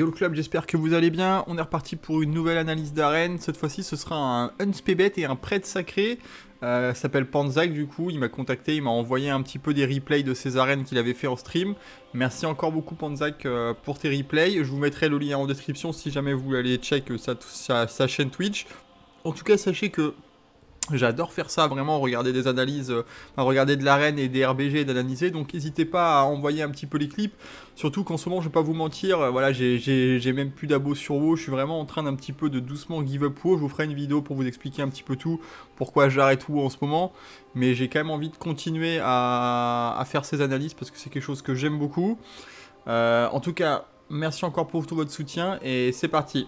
Yo le club, j'espère que vous allez bien. On est reparti pour une nouvelle analyse d'arène. Cette fois-ci, ce sera un Unspebet et un prêtre sacré. S'appelle Panzak du coup. Il m'a contacté, il m'a envoyé un petit peu des replays de ses arènes qu'il avait fait en stream. Merci encore beaucoup Panzak pour tes replays. Je vous mettrai le lien en description si jamais vous voulez aller check sa chaîne Twitch. En tout cas, sachez que j'adore faire ça, vraiment, regarder des analyses, regarder de l'arène et des RBG et d'analyser, donc n'hésitez pas à envoyer un petit peu les clips, surtout qu'en ce moment, je vais pas vous mentir, voilà, j'ai même plus d'abos sur WoW, je suis vraiment en train d'un petit peu de doucement give up WoW, je vous ferai une vidéo pour vous expliquer un petit peu tout, pourquoi j'arrête WoW en ce moment, mais j'ai quand même envie de continuer à faire ces analyses, parce que c'est quelque chose que j'aime beaucoup. En tout cas, merci encore pour tout votre soutien, et c'est parti.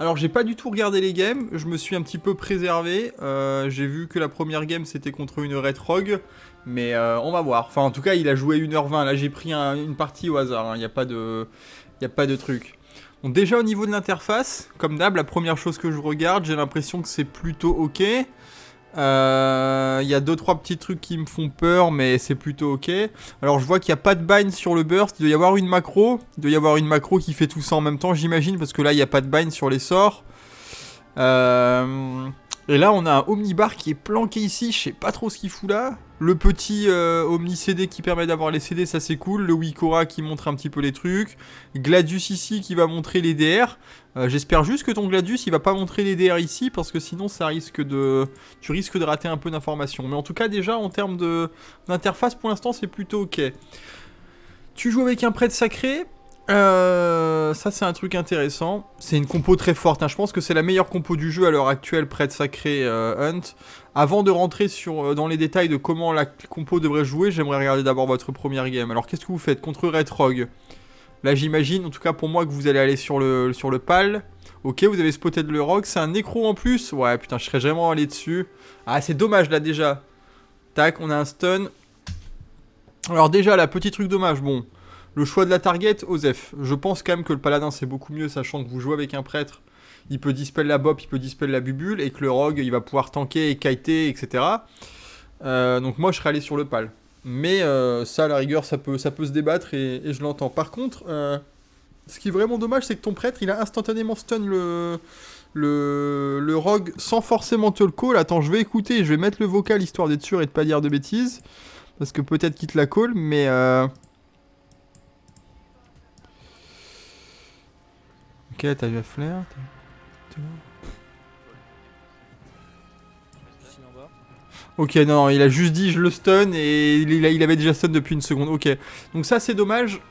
Alors j'ai pas du tout regardé les games, je me suis un petit peu préservé, j'ai vu que la première game c'était contre une Red Rogue, mais on va voir. Enfin en tout cas il a joué 1h20, là j'ai pris une partie au hasard, il n'y a pas de truc. Donc déjà au niveau de l'interface, comme d'hab, la première chose que je regarde, j'ai l'impression que c'est plutôt ok. Il y a 2-3 petits trucs qui me font peur, mais c'est plutôt ok. Alors je vois qu'il n'y a pas de bind sur le burst, il doit y avoir une macro. Il doit y avoir une macro qui fait tout ça en même temps, j'imagine, parce que là il n'y a pas de bind sur les sorts. Et là on a un Omnibar qui est planqué ici, je sais pas trop ce qu'il fout là. Le petit Omni CD qui permet d'avoir les CD, ça c'est cool. Le Wikora qui montre un petit peu les trucs. Gladius ici qui va montrer les DR. J'espère juste que ton Gladius il va pas montrer les DR ici parce que sinon ça risque de... tu risques de rater un peu d'informations. Mais en tout cas déjà en termes d'interface pour l'instant c'est plutôt ok. Tu joues avec un prêtre sacré. Ça c'est un truc intéressant. C'est une compo très forte, hein. Je pense que c'est la meilleure compo du jeu à l'heure actuelle, prêtre sacré Hunt. Avant de rentrer dans les détails de comment la compo devrait jouer, j'aimerais regarder d'abord votre première game. Alors qu'est-ce que vous faites contre Red Rogue? Là j'imagine, en tout cas pour moi, que vous allez aller sur le pal. Ok, vous avez spotted le Rogue, c'est un nécro en plus. Ouais putain, je serais vraiment allé dessus. Ah c'est dommage là déjà. Tac, on a un stun. Alors déjà là, petit truc dommage, bon. Le choix de la target, Osef. Je pense quand même que le paladin c'est beaucoup mieux, sachant que vous jouez avec un prêtre. Il peut dispel la bop, il peut dispel la bubule, et que le rogue il va pouvoir tanker et kiter, etc. Donc moi je serais allé sur le pal. Mais ça à la rigueur ça peut se débattre et je l'entends. Par contre, ce qui est vraiment dommage c'est que ton prêtre il a instantanément stun le rogue sans forcément te le call. Attends, je vais écouter, je vais mettre le vocal histoire d'être sûr et de pas dire de bêtises. Parce que peut-être qu'il te la call, mais... Ok, t'as eu un flair. Ok, non, il a juste dit je le stun et il avait déjà stun depuis une seconde. Ok, donc ça c'est dommage.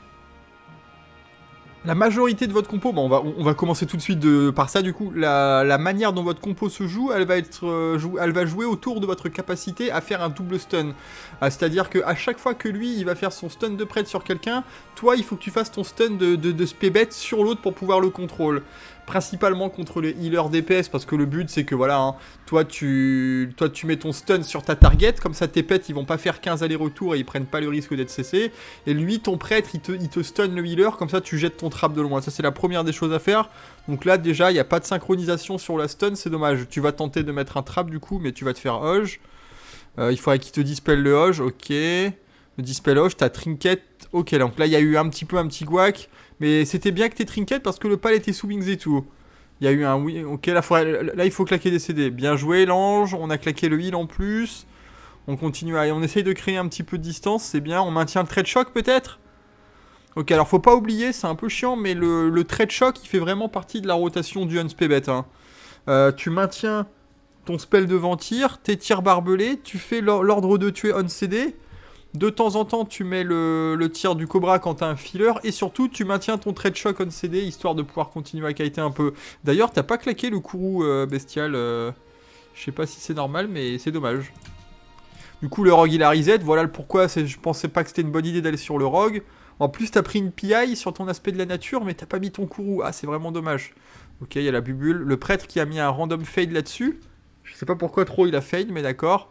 La majorité de votre compo, bon, on va commencer tout de suite par ça du coup. La manière dont votre compo se joue, elle va jouer autour de votre capacité à faire un double stun. C'est-à-dire qu'à chaque fois que lui, il va faire son stun de prêtre sur quelqu'un, toi, il faut que tu fasses ton stun de spébet sur l'autre pour pouvoir le contrôler. Principalement contre les healers DPS, parce que le but c'est que voilà, hein, toi tu mets ton stun sur ta target, comme ça tes pets ils vont pas faire 15 allers-retours et ils prennent pas le risque d'être CC. Et lui, ton prêtre, il te stun le healer, comme ça tu jettes ton trap de loin. Ça c'est la première des choses à faire. Donc là déjà, il n'y a pas de synchronisation sur la stun, c'est dommage. Tu vas tenter de mettre un trap du coup, mais tu vas te faire Hoge. Il faudrait qu'il te dispel le Hoge, ok. Le dispel Hoge, t'as Trinket, ok. Donc là il y a eu un petit guac. Mais c'était bien que t'aies Trinket parce que le pal était sous Wings et tout. Il y a eu un oui. Ok, là il faut claquer des CD. Bien joué, l'ange. On a claqué le heal en plus. On continue à... On essaye de créer un petit peu de distance, c'est bien. On maintient le trait de choc peut-être. Ok, alors faut pas oublier, c'est un peu chiant, mais le trait de choc, il fait vraiment partie de la rotation du Unspebet. Hein. Tu maintiens ton spell de ventir, tes tirs barbelés, tu fais l'ordre de tuer on CD. De temps en temps, tu mets le tir du Cobra quand t'as un filler. Et surtout, tu maintiens ton trait de choc on CD, histoire de pouvoir continuer à kiter un peu. D'ailleurs, t'as pas claqué le Kourou bestial. Je sais pas si c'est normal, mais c'est dommage. Du coup, le rogue, il a reset. Voilà le pourquoi je pensais pas que c'était une bonne idée d'aller sur le rogue. En plus, t'as pris une PI sur ton aspect de la nature, mais t'as pas mis ton Kourou. Ah, c'est vraiment dommage. Ok, il y a la bubule. Le prêtre qui a mis un random fade là-dessus. Je sais pas pourquoi trop il a fade, mais d'accord.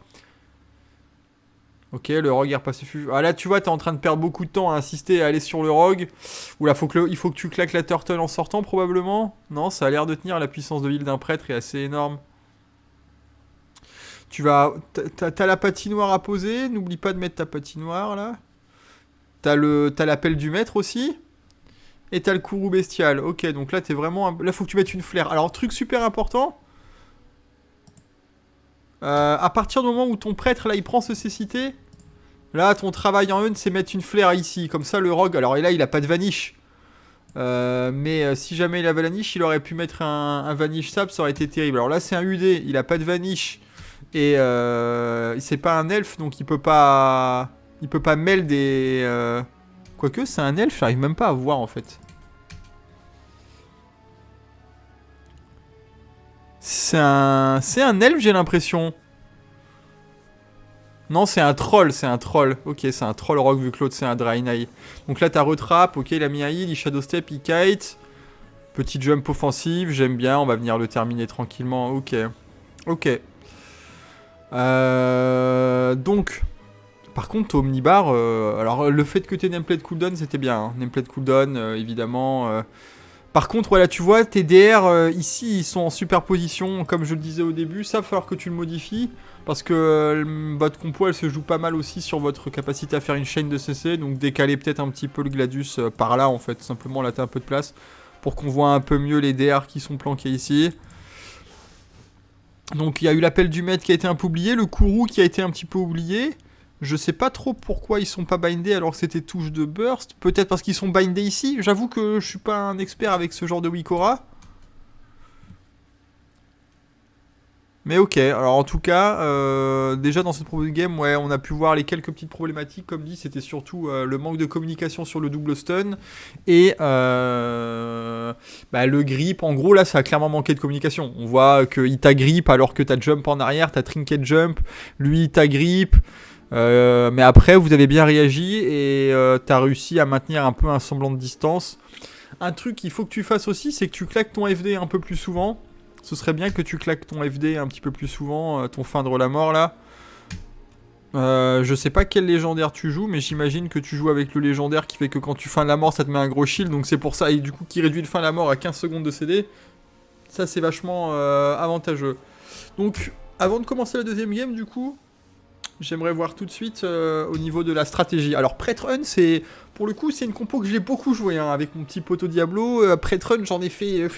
Ok, le rogue est repassé. Ah là, tu vois, t'es en train de perdre beaucoup de temps à insister à aller sur le rogue. Ou là, il faut que tu claques la turtle en sortant, probablement. Non, ça a l'air de tenir. La puissance de heal d'un prêtre est assez énorme. T'as la patinoire à poser. N'oublie pas de mettre ta patinoire, là. T'as l'appel du maître aussi. Et t'as le courroux bestial. Ok, donc là, t'es vraiment... Là, faut que tu mettes une flair. Alors, truc super important. À partir du moment où ton prêtre, là, il prend ce cécité... Là, ton travail en un, c'est mettre une flair ici. Comme ça, le rogue... Alors, et là, il a pas de vanish. Mais si jamais il avait la niche, il aurait pu mettre un vanish sap, ça aurait été terrible. Alors là, c'est un UD, il a pas de vanish. Et c'est pas un elfe, donc il peut pas... Il peut pas mêler des... Quoique, c'est un elfe, j'arrive même pas à voir, en fait. C'est un elfe, j'ai l'impression. Non, c'est un troll, c'est un troll. Ok, c'est un troll rock vu que l'autre c'est un Draenei. Donc là, t'as retrape, ok, il a mis un heal, il shadow step, il kite. Petit jump offensive, j'aime bien, on va venir le terminer tranquillement, ok. Ok. Donc, par contre, au Omnibar, alors le fait que t'aies nameplate cooldown, c'était bien. Hein. Nameplate cooldown, évidemment. Par contre, voilà, tu vois, tes DR, ici, ils sont en superposition, comme je le disais au début. Ça, il va falloir que tu le modifies. Parce que votre compo, elle se joue pas mal aussi sur votre capacité à faire une chaîne de CC. Donc décaler peut-être un petit peu le Gladius par là, en fait. Simplement, là, t'as un peu de place. Pour qu'on voit un peu mieux les DR qui sont planqués ici. Donc, il y a eu l'appel du maître qui a été un peu oublié. Le courroux qui a été un petit peu oublié. Je sais pas trop pourquoi ils sont pas bindés alors que c'était touche de burst. Peut-être parce qu'ils sont bindés ici. J'avoue que je suis pas un expert avec ce genre de Wikora. Mais ok, alors en tout cas, déjà dans cette promo game, ouais, on a pu voir les quelques petites problématiques. Comme dit, c'était surtout le manque de communication sur le double stun. Et le grip, en gros là, ça a clairement manqué de communication. On voit qu'il t'a grip alors que t'as jump en arrière, t'as trinket jump. Lui, il t'a grip. Mais après, vous avez bien réagi et t'as réussi à maintenir un peu un semblant de distance. Un truc qu'il faut que tu fasses aussi, c'est que tu claques ton FD un peu plus souvent. Ce serait bien que tu claques ton FD un petit peu plus souvent, ton feindre la mort là. Je sais pas quel légendaire tu joues, mais j'imagine que tu joues avec le légendaire qui fait que quand tu feins la mort, ça te met un gros shield. Donc c'est pour ça, et du coup qui réduit le feint la mort à 15 secondes de CD. Ça c'est vachement avantageux. Donc avant de commencer la deuxième game du coup... J'aimerais voir tout de suite au niveau de la stratégie. Alors, Prêtre Run, c'est... Pour le coup, c'est une compo que j'ai beaucoup joué hein, avec mon petit poteau Diablo. Prêtre Run, j'en ai fait...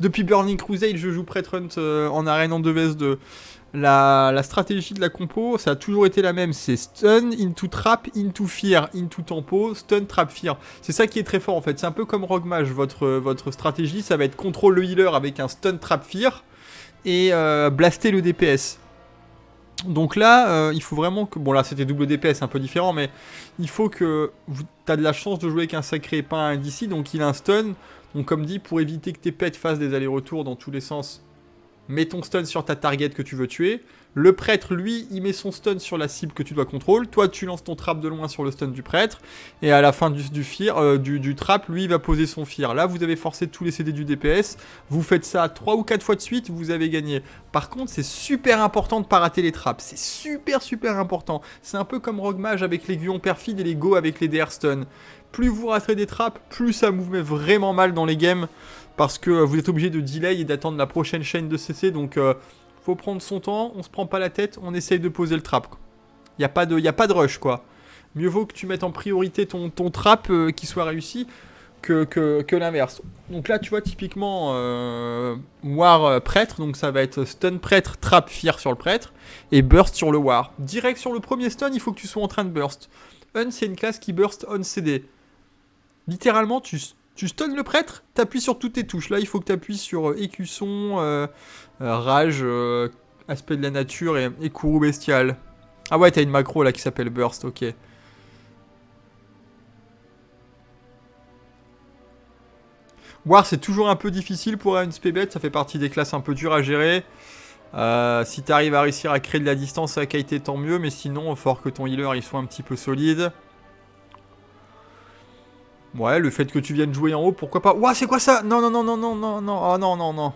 Depuis Burning Crusade, je joue Prêtre Run en arène en 2vs2. La stratégie de la compo, ça a toujours été la même. C'est stun, into trap, into fear, into tempo, stun, trap, fear. C'est ça qui est très fort en fait. C'est un peu comme Rogue Mage. Votre stratégie, ça va être contrôle le healer avec un stun, trap, fear. Et blaster le DPS. Donc là, il faut vraiment que... Bon là c'était double DPS, un peu différent, mais il faut que... T'as de la chance de jouer avec un sacré, pas un DC, donc il a un stun. Donc comme dit, pour éviter que tes pets fassent des allers-retours dans tous les sens, mets ton stun sur ta target que tu veux tuer. Le prêtre, lui, il met son stun sur la cible que tu dois contrôler. Toi, tu lances ton trap de loin sur le stun du prêtre. Et à la fin du trap, lui, il va poser son fear. Là, vous avez forcé tous les CD du DPS. Vous faites ça 3 ou 4 fois de suite, vous avez gagné. Par contre, c'est super important de ne pas rater les traps. C'est super important. C'est un peu comme Rogue Mage avec l'aiguillon perfide et les go avec les DR stun. Plus vous raterez des traps, plus ça vous met vraiment mal dans les games. Parce que vous êtes obligé de delay et d'attendre la prochaine chaîne de CC. Donc... faut prendre son temps, on se prend pas la tête, on essaye de poser le trap. Y a pas de rush quoi. Mieux vaut que tu mettes en priorité ton trap qui soit réussi que l'inverse. Donc là tu vois typiquement War prêtre, donc ça va être stun prêtre, trap fear sur le prêtre, et burst sur le War. Direct sur le premier stun, il faut que tu sois en train de burst. Un c'est une classe qui burst on CD. Littéralement tu stuns le prêtre, t'appuies sur toutes tes touches. Là, il faut que t'appuies sur écusson, rage, aspect de la nature et courroux bestial. Ah ouais, t'as une macro là qui s'appelle burst, ok. War, c'est toujours un peu difficile pour un spébet, ça fait partie des classes un peu dures à gérer. Si t'arrives à réussir à créer de la distance à la qualité, tant mieux, mais sinon, il va falloir que ton healer il soit un petit peu solide. Ouais, le fait que tu viennes jouer en haut, pourquoi pas. Ouah, c'est quoi ça? Non. Oh non. Non. Non.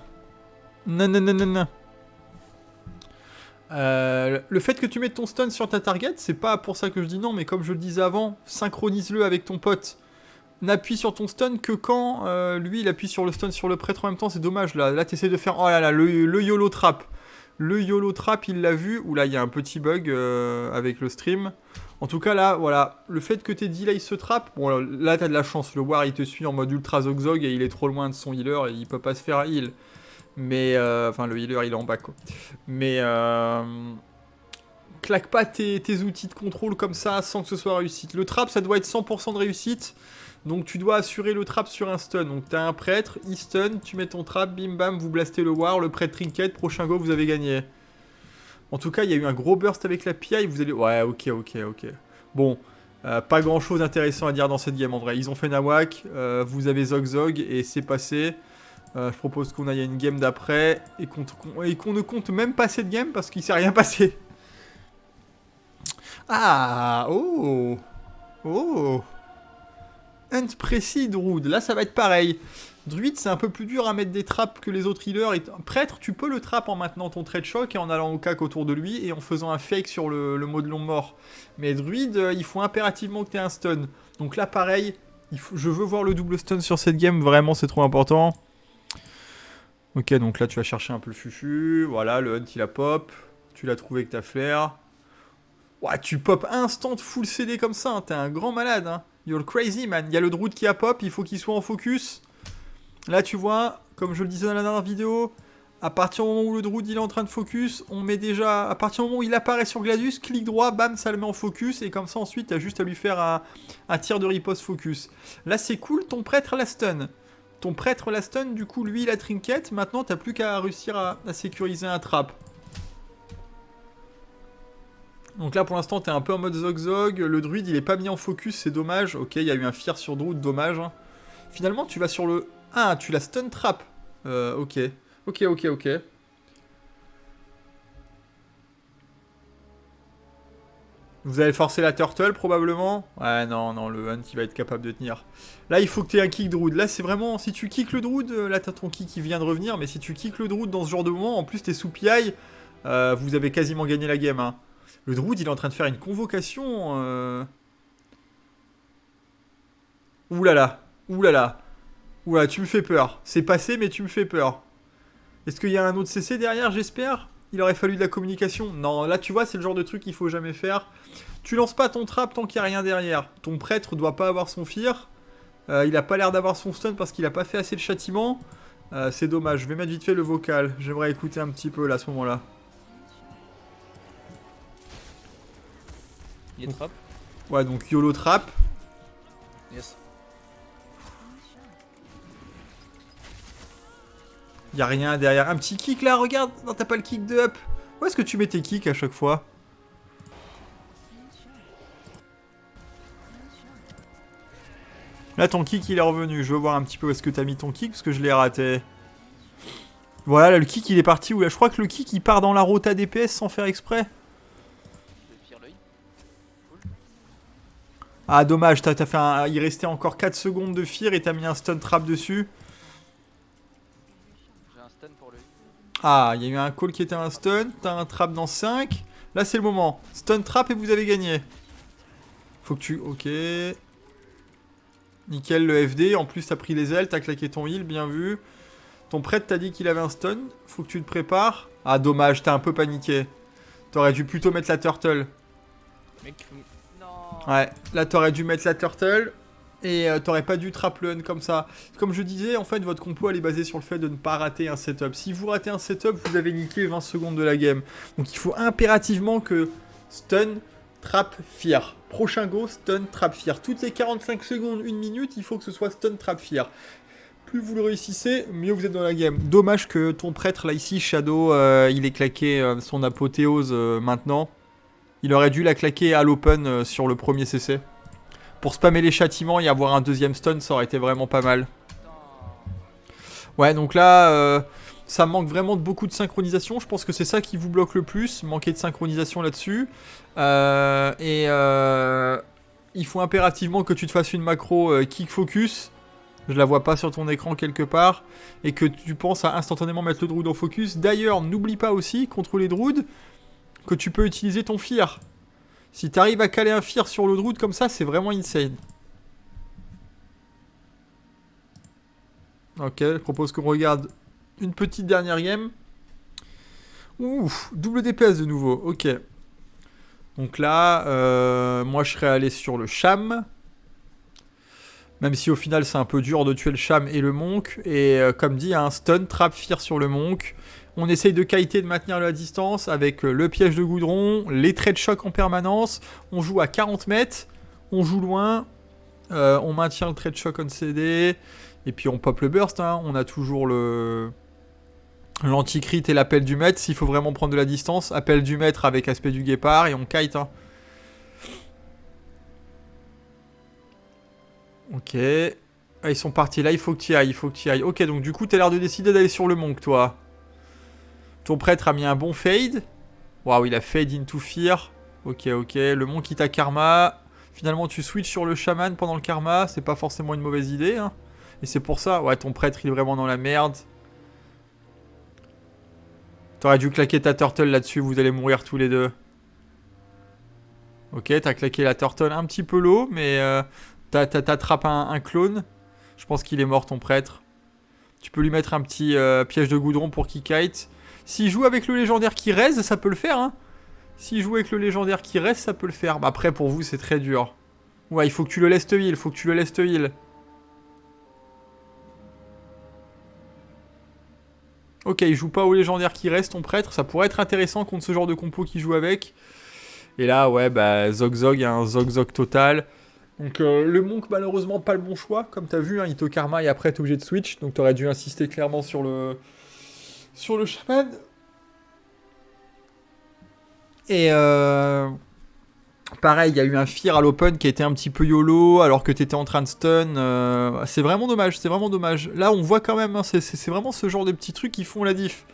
Le fait que tu mettes ton stun sur ta target, c'est pas pour ça que je dis non, mais comme je le disais avant, synchronise-le avec ton pote. N'appuie sur ton stun que quand lui il appuie sur le stun sur le prêtre en même temps, c'est dommage là. Là, t'essaies de faire. Oh là là, le YOLO trap. Le YOLO trap, il l'a vu. Ouh là, il y a un petit bug avec le stream. En tout cas, là, voilà, le fait que tes delay se trappe, bon, là, t'as de la chance. Le War, il te suit en mode ultra zogzog et il est trop loin de son healer et il peut pas se faire heal. Mais, enfin, le healer, il est en bas, quoi. Mais, claque pas tes outils de contrôle comme ça sans que ce soit réussite. Le trap, ça doit être 100% de réussite. Donc, tu dois assurer le trap sur un stun. Donc, t'as un prêtre, il stun, tu mets ton trap, bim bam, vous blastez le War, le prêtre trinket, prochain go, vous avez gagné. En tout cas, il y a eu un gros burst avec la PI, vous allez... Ouais, ok. Bon, pas grand chose d'intéressant à dire dans cette game en vrai. Ils ont fait Nawak, vous avez Zog et c'est passé. Je propose qu'on aille à une game d'après et qu'on ne compte même pas cette game parce qu'il s'est rien passé. Ah, oh. Hunt précis, Druid. Là, ça va être pareil. Druid, c'est un peu plus dur à mettre des traps que les autres healers. Et prêtre, tu peux le trap en maintenant ton trait de choc et en allant au cac autour de lui et en faisant un fake sur le mode long mort. Mais Druid, il faut impérativement que tu aies un stun. Donc là, pareil, je veux voir le double stun sur cette game. Vraiment, c'est trop important. Ok, donc là, tu vas chercher un peu le fufu. Voilà, le hunt, il a pop. Tu l'as trouvé avec ta flair. Ouais, tu pop instant full CD comme ça. Hein. T'es un grand malade. Hein. You're crazy, man. Il y a le Druid qui a pop. Il faut qu'il soit en focus. Là, tu vois, comme je le disais dans la dernière vidéo, à partir du moment où le Druid il est en train de focus, on met déjà... À partir du moment où il apparaît sur Gladius, clic droit, bam, ça le met en focus. Et comme ça, ensuite, t'as juste à lui faire un tir de riposte focus. Là, c'est cool, ton prêtre la stun. Ton prêtre la stun, du coup, lui, il a trinket. Maintenant, t'as plus qu'à réussir à sécuriser un trap. Donc là, pour l'instant, t'es un peu en mode zog-zog. Le druide, il est pas mis en focus, c'est dommage. Ok, il y a eu un fear sur druide, dommage. Finalement, tu vas sur le... Ah, tu la stun trap. Ok. Ok. Vous allez forcer la turtle, probablement. Ouais, non, le hunt, il va être capable de tenir. Là, il faut que tu aies un kick druide. Là, c'est vraiment... Si tu kicks le druide, là, t'as ton kick qui vient de revenir. Mais si tu kicks le druide dans ce genre de moment, en plus, t'es sous PI, vous avez quasiment gagné la game, hein. Le druide, il est en train de faire une convocation. Oulala. Oula, tu me fais peur. C'est passé, mais tu me fais peur. Est-ce qu'il y a un autre CC derrière, j'espère? Il aurait fallu de la communication. Non, là, tu vois, c'est le genre de truc qu'il faut jamais faire. Tu lances pas ton trap tant qu'il n'y a rien derrière. Ton prêtre doit pas avoir son fear. Il a pas l'air d'avoir son stun parce qu'il a pas fait assez de châtiment. C'est dommage. Je vais mettre vite fait le vocal. J'aimerais écouter un petit peu là, à ce moment-là. Il est trap. Ouais, donc YOLO trap. Yes. Y'a rien derrière. Un petit kick là, regarde. Non, t'as pas le kick de up. Où est-ce que tu mets tes kicks à chaque fois? Là, ton kick il est revenu. Je veux voir un petit peu où est-ce que t'as mis ton kick parce que je l'ai raté. Voilà, là, le kick il est parti où là? Je crois que le kick il part dans la rota DPS sans faire exprès. Ah, dommage, t'as fait un... Il restait encore 4 secondes de fear et t'as mis un stun trap dessus. J'ai un stun pour lui. Ah, il y a eu un call qui était un stun. T'as un trap dans 5. Là, c'est le moment. Stun trap et vous avez gagné. Faut que tu... Ok. Nickel, le FD. En plus, t'as pris les ailes, t'as claqué ton heal, bien vu. Ton prêtre t'a dit qu'il avait un stun. Faut que tu te prépares. Ah, dommage, t'as un peu paniqué. T'aurais dû plutôt mettre la turtle. Mec, Ouais, là t'aurais dû mettre la turtle et t'aurais pas dû trap le hunt comme ça. Comme je disais, en fait, votre compo elle est basée sur le fait de ne pas rater un setup. Si vous ratez un setup, vous avez niqué 20 secondes de la game. Donc il faut impérativement que stun, trap, fear. Prochain go, stun, trap, fear. Toutes les 45 secondes, 1 minute, il faut que ce soit stun, trap, fear. Plus vous le réussissez, mieux vous êtes dans la game. Dommage que ton prêtre là ici, Shadow, il ait claqué son apothéose maintenant. Il aurait dû la claquer à l'open sur le premier CC. Pour spammer les châtiments et avoir un deuxième stun, ça aurait été vraiment pas mal. Ouais, donc là, ça manque vraiment de beaucoup de synchronisation. Je pense que c'est ça qui vous bloque le plus, manquer de synchronisation là-dessus. Il faut impérativement que tu te fasses une macro kick focus. Je la vois pas sur ton écran quelque part. Et que tu penses à instantanément mettre le druid en focus. D'ailleurs, n'oublie pas aussi, contre les druides, que tu peux utiliser ton fear. Si tu arrives à caler un fear sur le druid comme ça, c'est vraiment insane. Ok, je propose qu'on regarde une petite dernière game. Ouf, double DPS de nouveau, ok. Donc là, moi je serais allé sur le Cham. Même si au final c'est un peu dur de tuer le Cham et le Monk. Et comme dit, un stun, trap, fear sur le Monk. On essaye de kiter, de maintenir la distance avec le piège de goudron, les traits de choc en permanence. On joue à 40 mètres, on joue loin, on maintient le trait de choc on CD. Et puis on pop le burst, hein. On a toujours l'anti-crit et l'appel du maître. S'il faut vraiment prendre de la distance, appel du maître avec aspect du guépard et on kite, hein. Ok. Ah, ils sont partis là, il faut que tu y ailles, Ok, donc du coup, t'as l'air de décider d'aller sur le Monk, toi. Ton prêtre a mis un bon fade. Waouh, il a fade into fear. Ok. Le Monk quitte à karma. Finalement, tu switches sur le chaman pendant le karma. C'est pas forcément une mauvaise idée, hein. Et c'est pour ça. Ouais, ton prêtre, il est vraiment dans la merde. T'aurais dû claquer ta turtle là-dessus. Vous allez mourir tous les deux. Ok, t'as claqué la turtle un petit peu low, mais... T'attrapes un clone. Je pense qu'il est mort, ton prêtre. Tu peux lui mettre un petit piège de goudron pour qu'il kite. S'il joue avec le légendaire qui reste, ça peut le faire, hein. S'il joue avec le légendaire qui reste, ça peut le faire. Bah après, pour vous, c'est très dur. Ouais, il faut que tu le laisses te heal. Ok, il joue pas au légendaire qui reste, ton prêtre. Ça pourrait être intéressant contre ce genre de compo qui joue avec. Et là, ouais, bah, Zog, il y a un Zog total. Donc le Monk, malheureusement, pas le bon choix. Comme t'as vu, hein, il te karma et après t'es obligé de switch. Donc t'aurais dû insister clairement sur le chaman. Et pareil, il y a eu un fear à l'open qui a été un petit peu YOLO alors que t'étais en train de stun. C'est vraiment dommage, Là, on voit quand même, hein, c'est vraiment ce genre de petits trucs qui font la diff.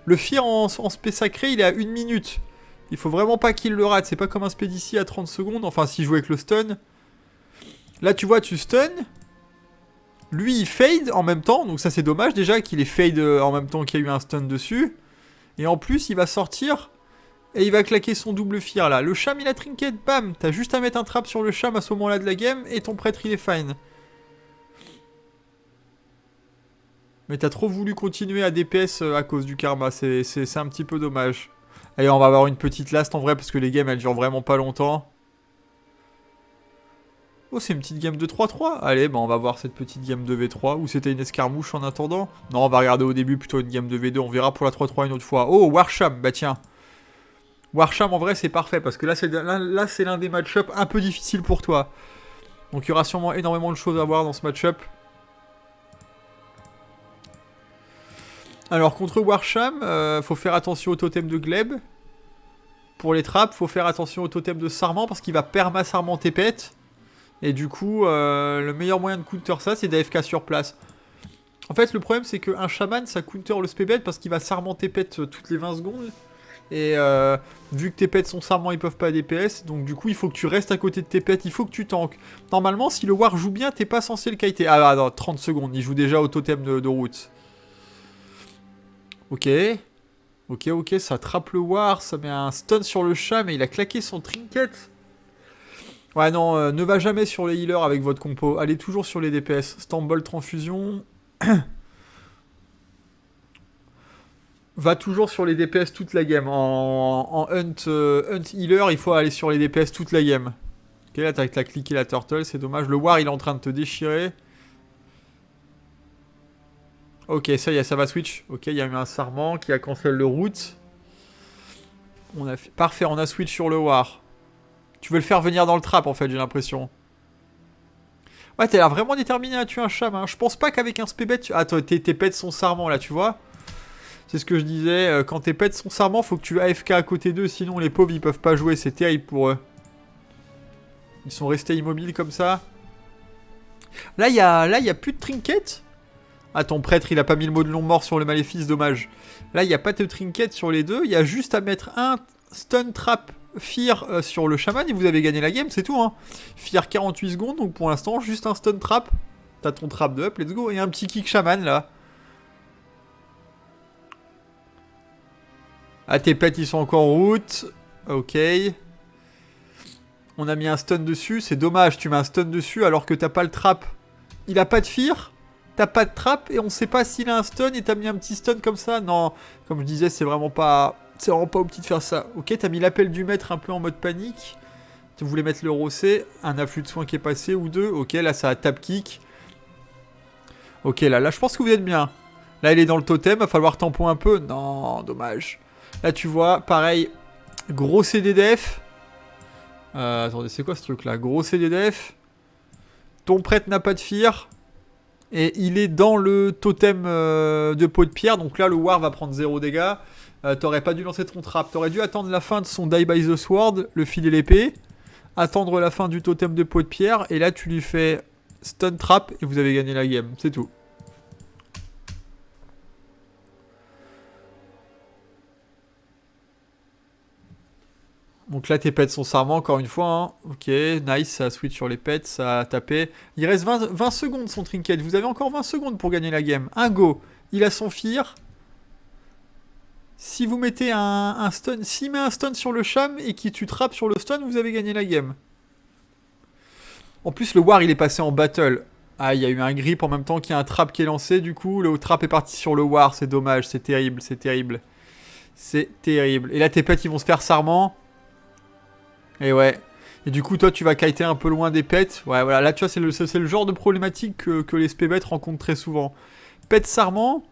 Le fear en spé sacré, il est à 1 minute. Il faut vraiment pas qu'il le rate. C'est pas comme un spédici à 30 secondes. Enfin, s'il joue avec le stun. Là, tu vois, tu stun. Lui, il fade en même temps. Donc ça, c'est dommage déjà qu'il ait fade en même temps qu'il y a eu un stun dessus. Et en plus, il va sortir. Et il va claquer son double fear là. Le Cham, il a trinket. Bam. T'as juste à mettre un trap sur le Cham à ce moment-là de la game. Et ton prêtre, il est fine. Mais t'as trop voulu continuer à DPS à cause du karma. C'est un petit peu dommage. Allez, on va avoir une petite last en vrai. Parce que les games, elles durent vraiment pas longtemps. Oh, c'est une petite game de 3-3. Allez, bah on va voir cette petite game de V3. Ou c'était une escarmouche en attendant. Non, on va regarder au début plutôt une game de V2. On verra pour la 3-3 une autre fois. Oh, Warcham, bah tiens. Warcham, en vrai, c'est parfait. Parce que là, c'est l'un des match-up un peu difficiles pour toi. Donc, il y aura sûrement énormément de choses à voir dans ce match-up. Alors, contre Warcham, faut faire attention au totem de Gleb. Pour les trappes, faut faire attention au totem de Sarment. Parce qu'il va perma-Sarment tes pets. Et du coup, le meilleur moyen de counter ça, c'est d'AFK sur place. En fait, le problème, c'est qu'un chaman, ça counter le spébet parce qu'il va sarment tes pets toutes les 20 secondes. Et vu que tes pets sont sarments, ils peuvent pas DPS. Donc du coup, il faut que tu restes à côté de tes pets, il faut que tu tankes. Normalement, si le war joue bien, t'es pas censé le kiter. Ah non, 30 secondes, il joue déjà au totem de route. Ok, ça attrape le war, ça met un stun sur le chat, mais il a claqué son trinket. Ouais, non, ne va jamais sur les healers avec votre compo. Allez toujours sur les DPS. Stambolt transfusion. Va toujours sur les DPS toute la game. En hunt healer, il faut aller sur les DPS toute la game. Ok, là, t'as cliqué la turtle, c'est dommage. Le war, il est en train de te déchirer. Ok, ça y est, ça va switch. Ok, il y a eu un sarment qui a cancel le route. Parfait, on a switch sur le war. Tu veux le faire venir dans le trap en fait, j'ai l'impression. Ouais, t'as l'air vraiment déterminé à tuer un cham. Hein. Je pense pas qu'avec un spébet... Ah, tes pets sont sarments là, tu vois. C'est ce que je disais. Quand tes pets sont sarments, faut que tu AFK à côté d'eux. Sinon, les pauvres, ils peuvent pas jouer. C'est terrible pour eux. Ils sont restés immobiles comme ça. Là, il y a plus de trinket. Ah, ton prêtre, il a pas mis le mot de long mort sur le maléfice, dommage. Là, il n'y a pas de trinket sur les deux. Il y a juste à mettre un stun trap fear sur le chaman et vous avez gagné la game, c'est tout. Hein. Fear 48 secondes, donc pour l'instant, juste un stun trap. T'as ton trap de up, let's go. Et un petit kick chaman là. Ah, tes pets, ils sont encore en route. Ok. On a mis un stun dessus. C'est dommage, tu mets un stun dessus alors que t'as pas le trap. Il a pas de fear. T'as pas de trap et on sait pas s'il a un stun et t'as mis un petit stun comme ça. Non, comme je disais, c'est vraiment pas C'est vraiment pas au petit de faire ça. Ok, t'as mis l'appel du maître un peu en mode panique. Tu voulais mettre le rossé, un afflux de soins qui est passé ou deux. Ok, là ça a tap kick. Ok, là je pense que vous êtes bien. Là il est dans le totem, va falloir tampon un peu. Non, dommage. Là tu vois, pareil, gros CD def. Attendez, c'est quoi ce truc là? Gros CD def. Ton prêtre n'a pas de fear. Et il est dans le totem de peau de pierre. Donc là le war va prendre 0 dégâts. T'aurais pas dû lancer ton trap. T'aurais dû attendre la fin de son die by the sword, le fil et l'épée. Attendre la fin du totem de peau de pierre. Et là tu lui fais stun trap et vous avez gagné la game. C'est tout. Donc là tes pets sont sarments encore une fois. Hein. Ok, nice, ça a switch sur les pets, ça a tapé. Il reste 20 secondes son trinket. Vous avez encore 20 secondes pour gagner la game. Un go. Il a son fear. Si vous mettez un stun, s'il met un stun sur le cham et qu'il tue trap sur le stun, vous avez gagné la game. En plus, le war il est passé en battle. Ah, il y a eu un grip en même temps qu'il y a un trap qui est lancé. Du coup, le trap est parti sur le war. C'est dommage, c'est terrible, c'est terrible. C'est terrible. Et là, tes pets ils vont se faire sarment. Et ouais. Et du coup, toi, tu vas kiter un peu loin des pets. Ouais, voilà. Là, tu vois, c'est le genre de problématique que les SPBet rencontrent très souvent. Pet sarment.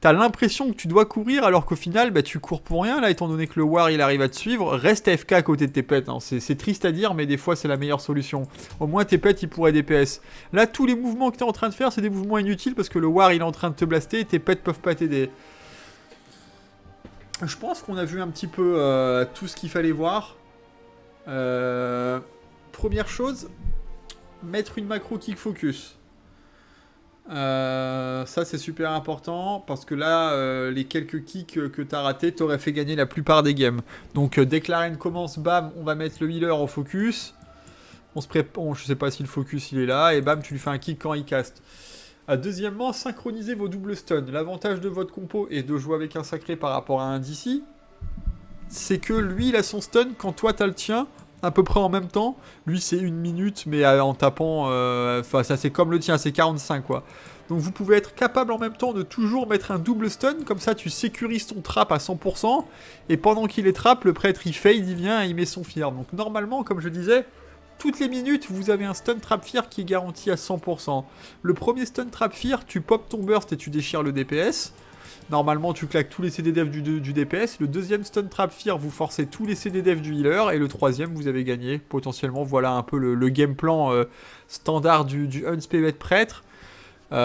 T'as l'impression que tu dois courir alors qu'au final, bah, tu cours pour rien là, étant donné que le war il arrive à te suivre. Reste AFK à côté de tes pets. Hein. C'est triste à dire, mais des fois c'est la meilleure solution. Au moins tes pets ils pourraient DPS. Là, tous les mouvements que t'es en train de faire, c'est des mouvements inutiles parce que le war il est en train de te blaster et tes pets peuvent pas t'aider. Je pense qu'on a vu un petit peu tout ce qu'il fallait voir. Première chose, mettre une macro kick focus. Ça c'est super important parce que là les quelques kicks que t'as ratés t'aurais fait gagner la plupart des games. Donc dès que l'arène commence, bam, on va mettre le healer en focus. On se prépare, je sais pas si le focus il est là et bam tu lui fais un kick quand il caste. Deuxièmement, synchronisez vos doubles stuns. L'avantage de votre compo et de jouer avec un sacré par rapport à un DC, c'est que lui il a son stun quand toi t'as le tien. À peu près en même temps. Lui c'est 1 minute mais en tapant enfin ça c'est comme le tien, c'est 45 quoi. Donc vous pouvez être capable en même temps de toujours mettre un double stun. Comme ça tu sécurises ton trap à 100%. Et pendant qu'il est trap, le prêtre il fade, il vient et il met son fear. Donc normalement comme je disais, toutes les minutes vous avez un stun trap fear qui est garanti à 100%. Le premier stun trap fear, tu pop ton burst et tu déchires le DPS. Normalement, tu claques tous les CD dev du DPS. Le deuxième stun trap fear, vous forcez tous les CD dev du healer. Et le troisième, vous avez gagné. Potentiellement, voilà un peu le game plan standard du unspebet prêtre. Plus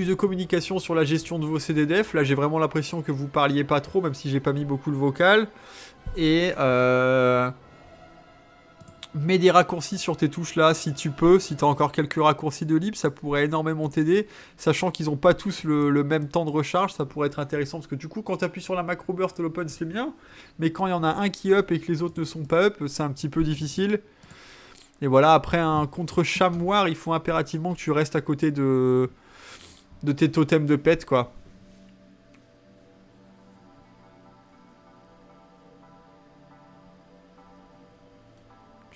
de communication sur la gestion de vos CD dev. Là, j'ai vraiment l'impression que vous parliez pas trop, même si j'ai pas mis beaucoup le vocal. Et mets des raccourcis sur tes touches là si tu peux, si tu as encore quelques raccourcis de libre, ça pourrait énormément t'aider, sachant qu'ils n'ont pas tous le même temps de recharge, ça pourrait être intéressant parce que du coup quand tu appuies sur la macro burst l'open c'est bien, mais quand il y en a un qui up et que les autres ne sont pas up, c'est un petit peu difficile. Et voilà, après un contre chamoir, il faut impérativement que tu restes à côté de tes totems de pet quoi.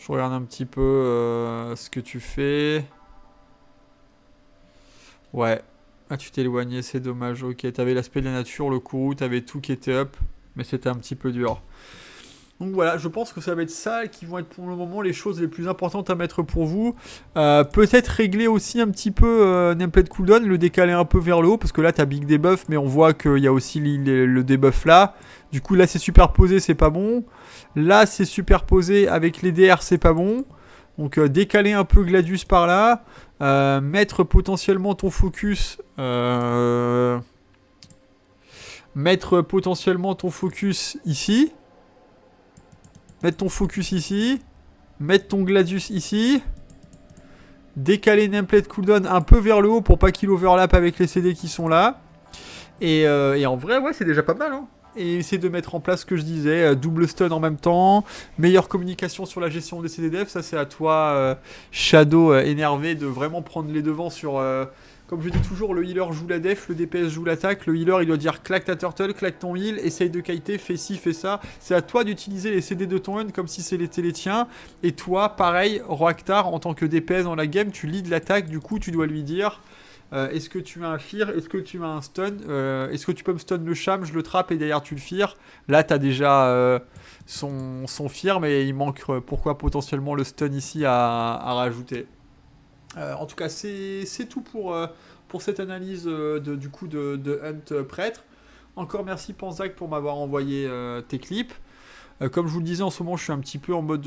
Je regarde un petit peu ce que tu fais. Ouais. Ah, tu t'es éloigné, c'est dommage. Ok, t'avais l'aspect de la nature, le courroux, t'avais tout qui était up. Mais c'était un petit peu dur. Donc voilà, je pense que ça va être ça qui vont être pour le moment les choses les plus importantes à mettre pour vous. Peut-être régler aussi un petit peu nameplate cooldown, le décaler un peu vers le haut. Parce que là, t'as big debuff, mais on voit qu'il y a aussi le debuff là. Du coup, là, c'est superposé, c'est pas bon. Là, c'est superposé avec les DR, c'est pas bon. Donc, décaler un peu Gladius par là. Mettre potentiellement ton focus... mettre potentiellement ton focus ici. Mettre ton focus ici. Mettre ton Gladius ici. Décaler nameplate cooldown un peu vers le haut pour pas qu'il overlap avec les CD qui sont là. Et en vrai, ouais, c'est déjà pas mal, hein. Et essayer de mettre en place ce que je disais, double stun en même temps, meilleure communication sur la gestion des CDDF, ça c'est à toi, Shadow énervé, de vraiment prendre les devants sur... comme je dis toujours, le healer joue la def, le DPS joue l'attaque, le healer il doit dire claque ta turtle, claque ton heal, essaye de kiter, fais ci, fais ça. C'est à toi d'utiliser les CD de ton run comme si c'était les tiens. Et toi, pareil, Roaktar, en tant que DPS dans la game, tu lead l'attaque, du coup tu dois lui dire... Est-ce que tu as un fear? Est-ce que tu as un stun? Est-ce que tu peux me stun le Cham? Je le trappe et derrière tu le fear. Là, tu as déjà son fear, mais il manque pourquoi potentiellement le stun ici à rajouter. En tout cas, c'est tout pour cette analyse du coup de Hunt Prêtre. Encore merci Panzac pour m'avoir envoyé tes clips. Comme je vous le disais, en ce moment, je suis un petit peu en mode,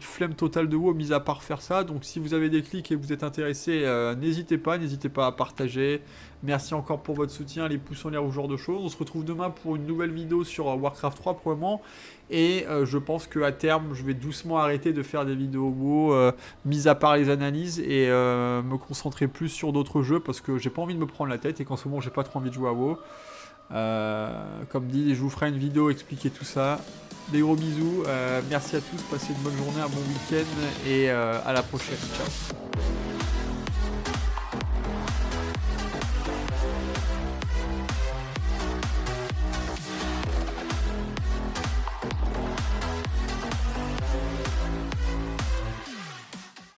flemme totale de WoW, mis à part faire ça. Donc, si vous avez des clics et que vous êtes intéressé, n'hésitez pas à partager. Merci encore pour votre soutien, les pouces en l'air ou ce genre de choses. On se retrouve demain pour une nouvelle vidéo sur Warcraft 3 probablement. Et je pense qu'à terme, je vais doucement arrêter de faire des vidéos WoW, mis à part les analyses, et me concentrer plus sur d'autres jeux parce que j'ai pas envie de me prendre la tête et qu'en ce moment, j'ai pas trop envie de jouer à WoW. Comme dit, je vous ferai une vidéo expliquer tout ça. Des gros bisous, merci à tous, passez une bonne journée, un bon week-end et à la prochaine, ciao.